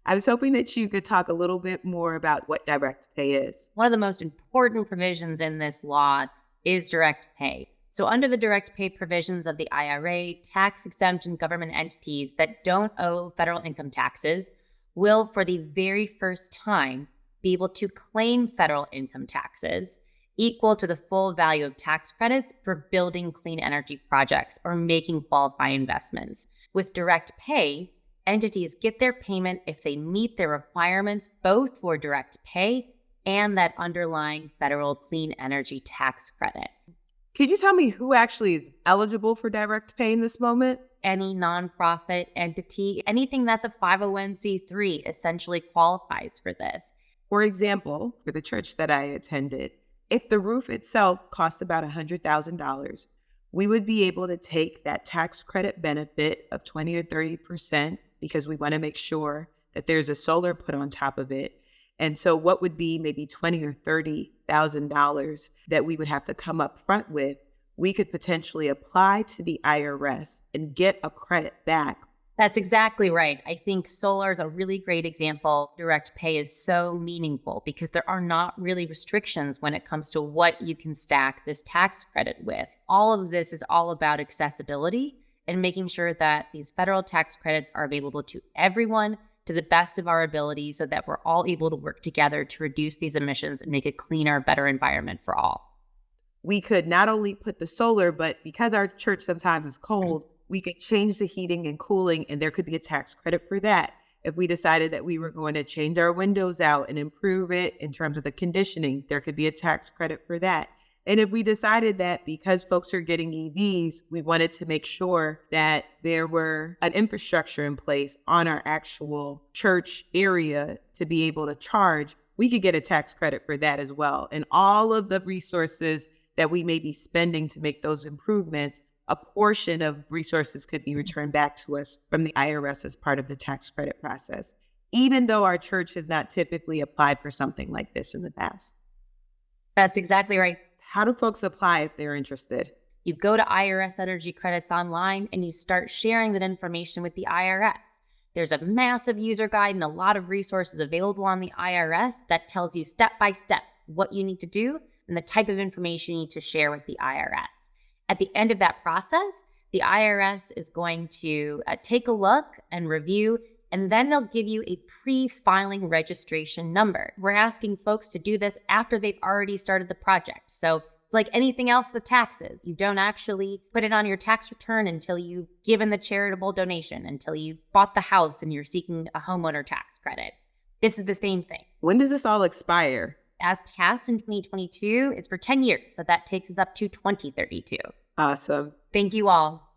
I was hoping that you could talk a little bit more about what DirectPay is. One of the most important provisions in this law is direct pay. So under the direct pay provisions of the IRA, tax-exempt and government entities that don't owe federal income taxes will, for the very first time, be able to claim federal income taxes equal to the full value of tax credits for building clean energy projects or making qualifying investments. With direct pay, entities get their payment if they meet their requirements, both for direct pay and that underlying federal clean energy tax credit. Could you tell me who actually is eligible for direct pay in this moment? Any nonprofit entity, anything that's a 501c3 essentially qualifies for this. For example, for the church that I attended, if the roof itself cost about $100,000, we would be able to take that tax credit benefit of 20 or 30% because we want to make sure that there's a solar put on top of it. And so what would be maybe $20,000 or $30,000 that we would have to come up front with, we could potentially apply to the IRS and get a credit back. That's exactly right. I think solar is a really great example. Direct pay is so meaningful because there are not really restrictions when it comes to what you can stack this tax credit with. All of this is all about accessibility and making sure that these federal tax credits are available to everyone to the best of our ability so that we're all able to work together to reduce these emissions and make a cleaner, better environment for all. We could not only put the solar, but because our church sometimes is cold, we could change the heating and cooling, and there could be a tax credit for that. If we decided that we were going to change our windows out and improve it in terms of the conditioning, there could be a tax credit for that. And if we decided that because folks are getting EVs, we wanted to make sure that there were an infrastructure in place on our actual church area to be able to charge, we could get a tax credit for that as well. And all of the resources that we may be spending to make those improvements, a portion of resources could be returned back to us from the IRS as part of the tax credit process, even though our church has not typically applied for something like this in the past. That's exactly right. How do folks apply if they're interested? You go to IRS Energy Credits online and you start sharing that information with the IRS. There's a massive user guide and a lot of resources available on the IRS that tells you step by step what you need to do and the type of information you need to share with the IRS. At the end of that process, the IRS is going to take a look and review, and then they'll give you a pre-filing registration number. We're asking folks to do this after they've already started the project. So it's like anything else with taxes. You don't actually put it on your tax return until you've given the charitable donation, until you've bought the house and you're seeking a homeowner tax credit. This is the same thing. When does this all expire? As passed in 2022, it's for 10 years. So that takes us up to 2032. Awesome. Thank you all.